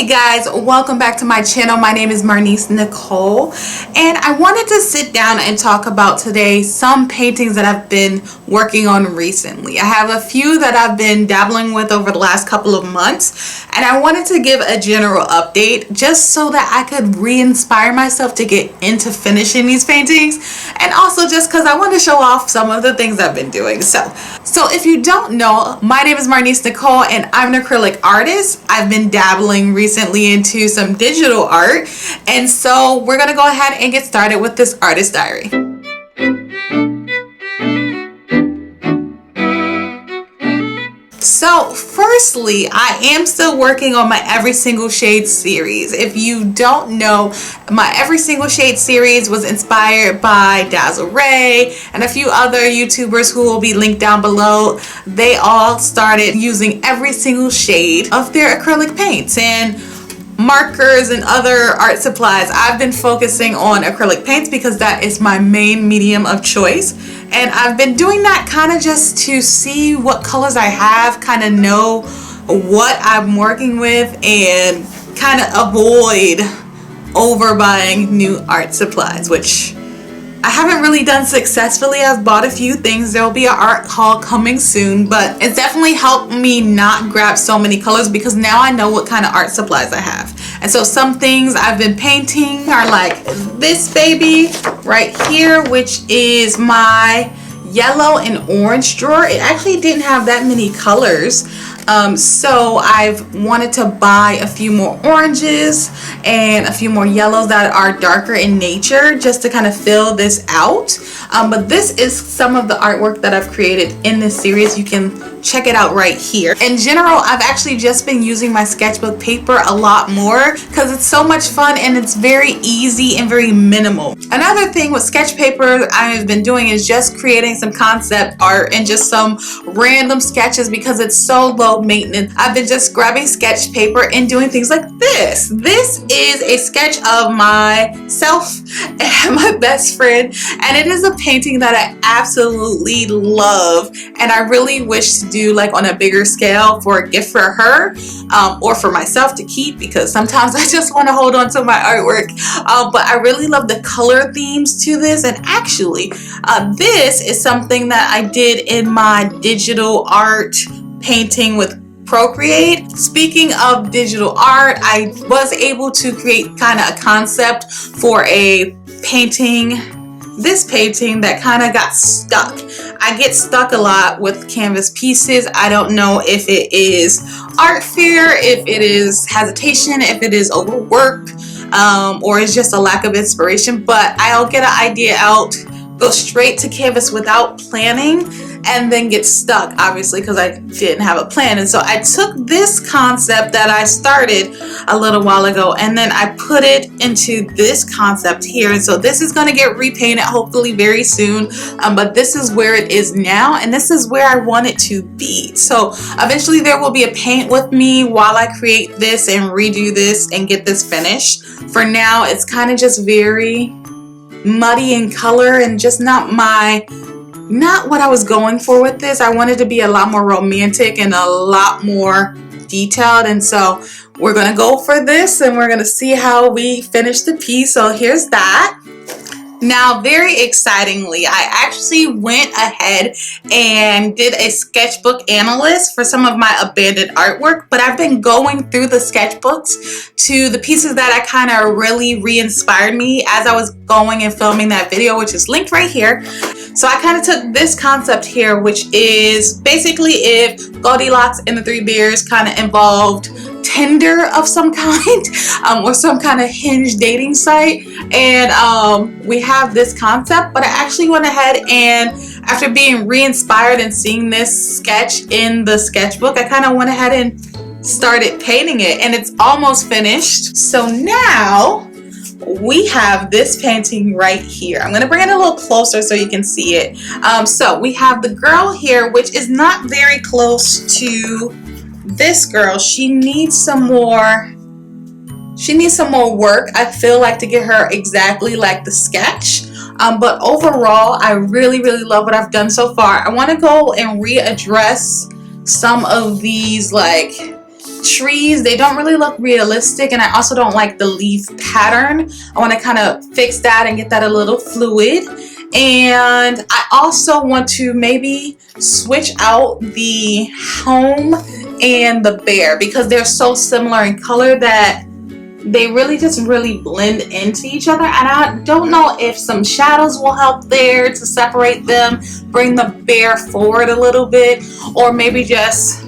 Hey guys, welcome back to my channel. My name is Marnise Nicole, and I wanted to sit down and talk about today some paintings that I've been working on recently. I have a few that I've been dabbling with over the last couple of months, and I wanted to give a general update just so that I could re-inspire myself to get into finishing these paintings, and also just because I want to show off some of the things I've been doing. So if you don't know, my name is Marnise Nicole, and I'm an acrylic artist. I've been dabbling recently into some digital art, and so we're gonna go ahead and get started with this artist diary. So firstly, I am still working on my Every Single Shade series. If you don't know, my Every Single Shade series was inspired by Dazzle Ray and a few other YouTubers who will be linked down below. They all started using every single shade of their acrylic paints and markers and other art supplies. I've been focusing on acrylic paints because that is my main medium of choice, and I've been doing that kind of just to see what colors I have, kind of know what I'm working with, and kind of avoid overbuying new art supplies, which I haven't really done successfully. I've bought a few things. There will be an art haul coming soon, but it's definitely helped me not grab so many colors because now I know what kind of art supplies I have. And so some things I've been painting are like this baby right here, which is my yellow and orange drawer. It actually didn't have that many colors. So I've wanted to buy a few more oranges and a few more yellows that are darker in nature just to kind of fill this out. But this is some of the artwork that I've created in this series. You can check it out right here. In general, I've actually just been using my sketchbook paper a lot more because it's so much fun and it's very easy and very minimal. Another thing with sketch paper I've been doing is just creating some concept art and just some random sketches because it's so low maintenance. I've been just grabbing sketch paper and doing things like this. This is a sketch of myself and my best friend, and it is a painting that I absolutely love, and I really wish to do like on a bigger scale for a gift for her or for myself to keep, because sometimes I just want to hold on to my artwork. But I really love the color themes to this, and actually this is something that I did in my digital art painting with Procreate. Speaking of digital art, I was able to create kind of a concept for a painting, this painting that kind of got stuck. I get stuck a lot with canvas pieces. I don't know if it is art fear, if it is hesitation, if it is overwork, or it's just a lack of inspiration, but I'll get an idea out, go straight to canvas without planning, and then get stuck, obviously, because I didn't have a plan. And so I took this concept that I started a little while ago, and then I put it into this concept here. And so this is going to get repainted hopefully very soon, but this is where it is now, and this is where I want it to be. So eventually there will be a paint with me while I create this and redo this and get this finished. For now, it's kind of just very muddy in color and just not what I was going for with this. I wanted to be a lot more romantic and a lot more detailed, and so we're gonna go for this and we're gonna see how we finish the piece. So here's that. Now, very excitingly, I actually went ahead and did a sketchbook analyst for some of my abandoned artwork, but I've been going through the sketchbooks to the pieces that I kind of really re-inspired me as I was going and filming that video, which is linked right here. So I kind of took this concept here, which is basically if Goldilocks and the Three Bears kind of involved Tinder of some kind, or some kind of Hinge dating site, and we have this concept. But I actually went ahead and, after being re-inspired and seeing this sketch in the sketchbook, I kind of went ahead and started painting it, and it's almost finished. So now we have this painting right here. I'm going to bring it a little closer so you can see it. So we have the girl here, which is not very close to this girl. She needs some more work, I feel like, to get her exactly like the sketch. But overall, I really love what I've done so far. I want to go and readdress some of these like trees, they don't really look realistic, and I also don't like the leaf pattern. I want to kind of fix that and get that a little fluid. And I also want to maybe switch out the home and the bear because they're so similar in color that they really just blend into each other. And I don't know if some shadows will help there to separate them, bring the bear forward a little bit, or maybe just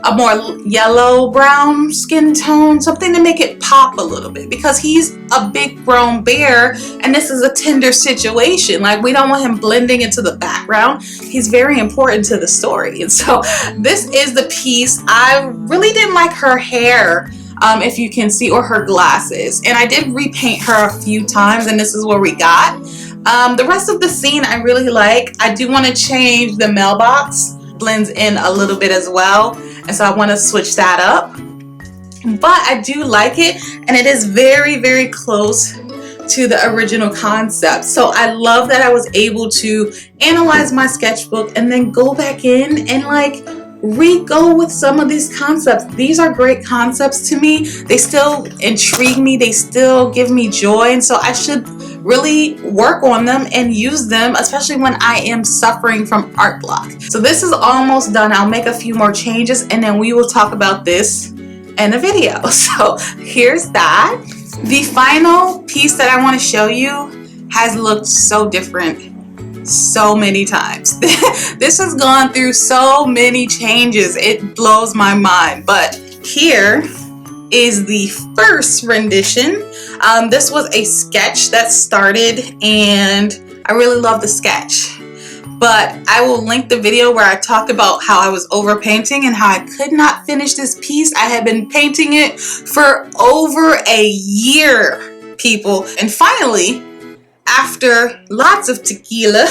a more yellow brown skin tone, something to make it pop a little bit, because he's a big grown bear and this is a tender situation. Like, we don't want him blending into the background. He's very important to the story. And so this is the piece. I really didn't like her hair, if you can see, or her glasses, and I did repaint her a few times, and this is where we got. The rest of the scene I really like. I do want to change the mailbox, blends in a little bit as well, and so I want to switch that up, but I do like it, and it is very close to the original concept. So I love that I was able to analyze my sketchbook and then go back in and like re-go with some of these concepts. These are great concepts to me. They still intrigue me, they still give me joy, and so I should really work on them and use them, especially when I am suffering from art block. So this is almost done. I'll make a few more changes and then we will talk about this in a video. So here's that. The final piece that I want to show you has looked so different so many times. This has gone through so many changes. It blows my mind. But here is the first rendition. This was a sketch that started, and I really love the sketch, but I will link the video where I talked about how I was overpainting and how I could not finish this piece. I had been painting it for over a year, people, and finally, after lots of tequila,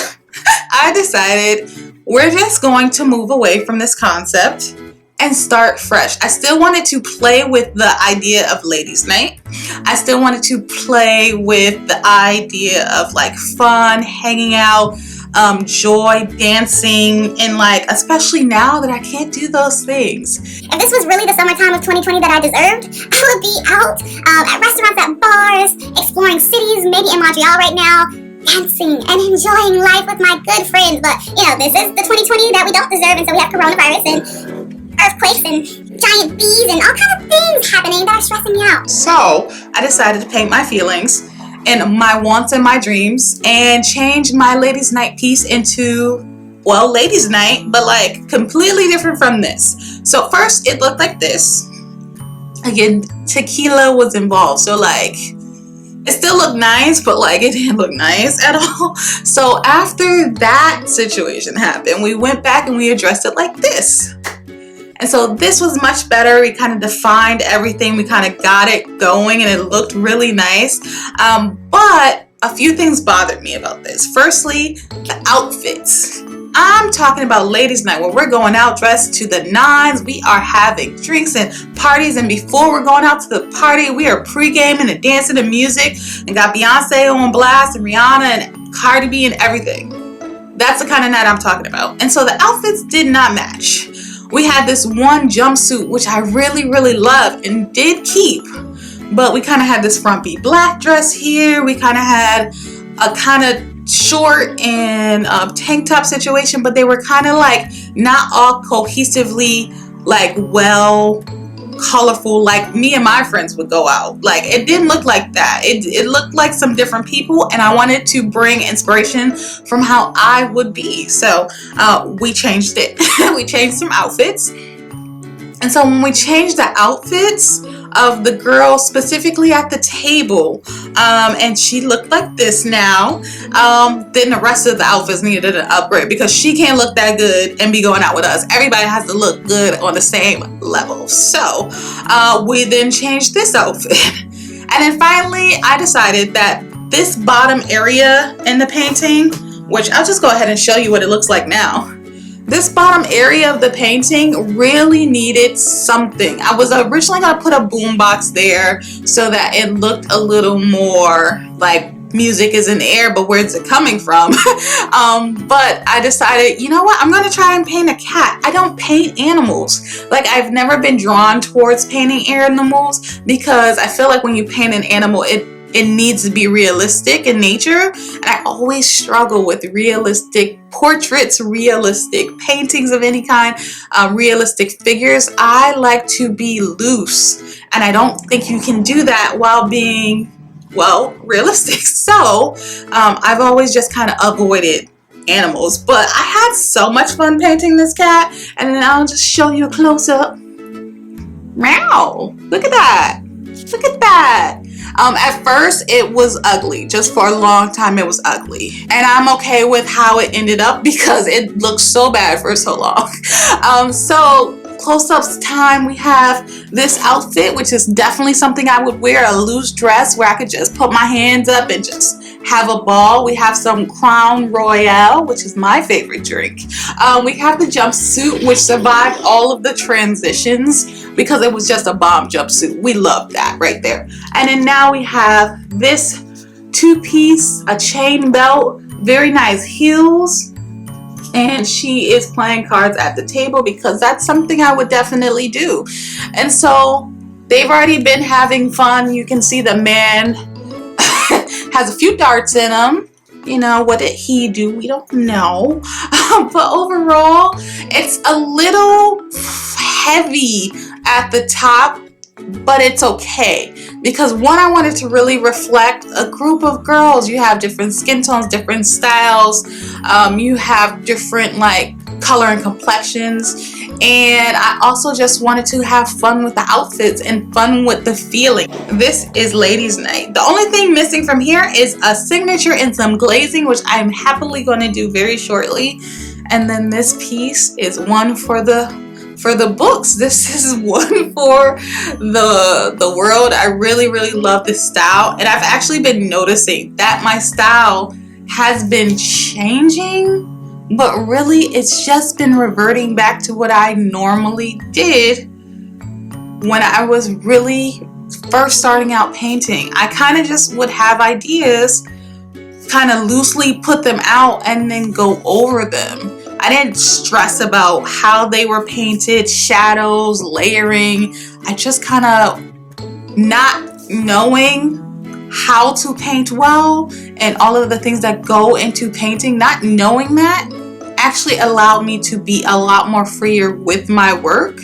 I decided we're just going to move away from this concept and start fresh. I still wanted to play with the idea of ladies' night. I still wanted to play with the idea of like fun, hanging out, joy, dancing, and like, especially now that I can't do those things. If this was really the summertime of 2020 that I deserved, I would be out at restaurants, at bars, exploring cities, maybe in Montreal right now, dancing and enjoying life with my good friends. But, you know, this is the 2020 that we don't deserve, and so we have coronavirus and earthquakes and giant bees and all kinds of things happening that are stressing me out. So I decided to paint my feelings and my wants and my dreams and change my ladies' night piece into, well, ladies' night, but like completely different from this. So first it looked like this. Again, tequila was involved, so like it still looked nice, but like it didn't look nice at all. So after that situation happened, we went back and we addressed it like this. And so this was much better. We kind of defined everything. We kind of got it going and it looked really nice. But a few things bothered me about this. Firstly, the outfits. I'm talking about ladies' night where we're going out dressed to the nines. We are having drinks and parties, and before we're going out to the party, we are pre-gaming and dancing to music and got Beyonce on blast and Rihanna and Cardi B and everything. That's the kind of night I'm talking about. And so the outfits did not match. We had this one jumpsuit, which I really loved and did keep, but we kind of had this frumpy black dress here. We kind of had a kind of short and tank top situation, but they were kind of like not all cohesively like well colorful like me and my friends would go out. Like it didn't look like that. It looked like some different people, and I wanted to bring inspiration from how I would be. So we changed it. We changed some outfits. And so when we changed the outfits of the girl specifically at the table, and she looked like this now, then the rest of the outfits needed an upgrade because she can't look that good and be going out with us. Everybody has to look good on the same level. So we then changed this outfit. And then finally I decided that this bottom area in the painting, which I'll just go ahead and show you what it looks like now. This bottom area of the painting really needed something. I was originally going to put a boombox there so that it looked a little more like music is in the air, but where's it coming from? But I decided, you know what, I'm gonna try and paint a cat. I don't paint animals. Like, I've never been drawn towards painting animals because I feel like when you paint an animal, it needs to be realistic in nature, and I always struggle with realistic portraits, realistic paintings of any kind, realistic figures. I like to be loose, and I don't think you can do that while being, well, realistic. So I've always just kind of avoided animals, but I had so much fun painting this cat, and then I'll just show you a close-up. Meow, look at that. Look at that. At first it was ugly. Just for a long time it was ugly. And I'm okay with how it ended up because it looked so bad for so long. So close-ups time, we have this outfit, which is definitely something I would wear, a loose dress where I could just put my hands up and just have a ball. We have some Crown Royale, which is my favorite drink. We have the jumpsuit, which survived all of the transitions because it was just a bomb jumpsuit. We love that right there. And then now we have this two-piece, a chain belt, very nice heels, and she is playing cards at the table because that's something I would definitely do. And so they've already been having fun. You can see the man has a few darts in him. You know, what did he do? We don't know. But overall, it's a little heavy at the top, but it's okay because one, I wanted to really reflect a group of girls. You have different skin tones, different styles, you have different like color and complexions, and I also just wanted to have fun with the outfits and fun with the feeling. This is ladies' night. The only thing missing from here is a signature and some glazing, which I'm happily going to do very shortly. And then this piece is one for the books. This is one for the world. I really love this style, and I've actually been noticing that my style has been changing, but really it's just been reverting back to what I normally did when I was really first starting out painting. I kind of just would have ideas, kind of loosely put them out, and then go over them. I didn't stress about how they were painted, shadows, layering. I just kind of, not knowing how to paint well and all of the things that go into painting, not knowing that actually allowed me to be a lot more freer with my work.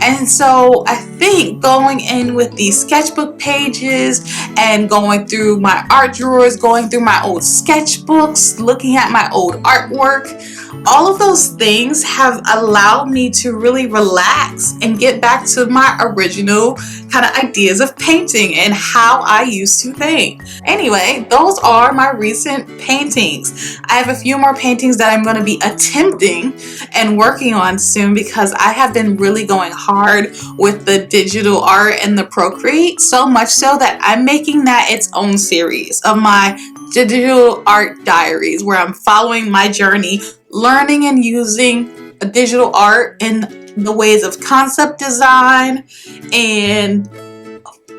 And so I think going in with these sketchbook pages and going through my art drawers, going through my old sketchbooks, looking at my old artwork, all of those things have allowed me to really relax and get back to my original kind of ideas of painting and how I used to paint. Anyway, those are my recent paintings. I have a few more paintings that I'm going to be attempting and working on soon because I have been really going hard with the digital art and the Procreate, so much so that I'm making that its own series of my digital art diaries, where I'm following my journey, learning and using digital art in the ways of concept design and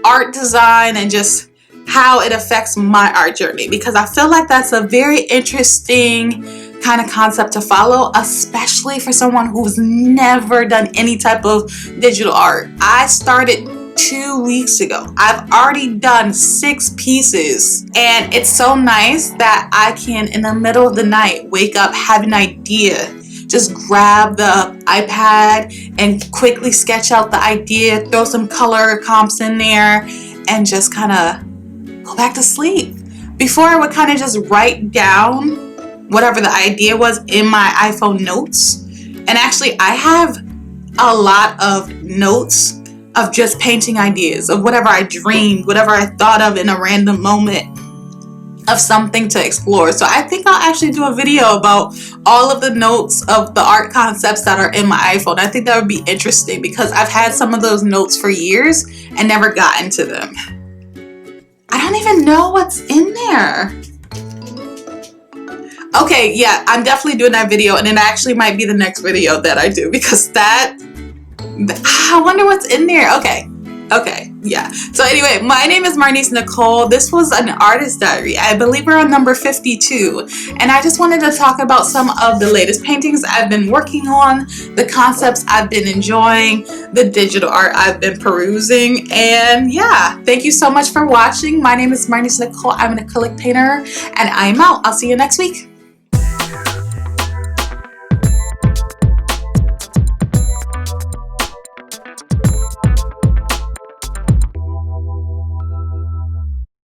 art design and just how it affects my art journey, because I feel like that's a very interesting kind of concept to follow, especially for someone who's never done any type of digital art. I started 2 weeks ago. I've already done 6 pieces, and it's so nice that I can, in the middle of the night, wake up, have an idea, just grab the iPad and quickly sketch out the idea, throw some color comps in there, and just kind of go back to sleep. Before, I would kind of just write down whatever the idea was in my iPhone notes. And actually, I have a lot of notes of just painting ideas, of whatever I dreamed, whatever I thought of in a random moment of something to explore. So I think I'll actually do a video about all of the notes of the art concepts that are in my iPhone. I think that would be interesting because I've had some of those notes for years and never gotten to them. I don't even know what's in there. Okay, yeah, I'm definitely doing that video, and it actually might be the next video that I do because that, I wonder what's in there. Okay, Okay, yeah. So anyway, my name is Marnise Nicole. This was an artist diary. I believe we're on number 52. And I just wanted to talk about some of the latest paintings I've been working on, the concepts I've been enjoying, the digital art I've been perusing. And yeah, thank you so much for watching. My name is Marnise Nicole. I'm an acrylic painter and I'm out. I'll see you next week.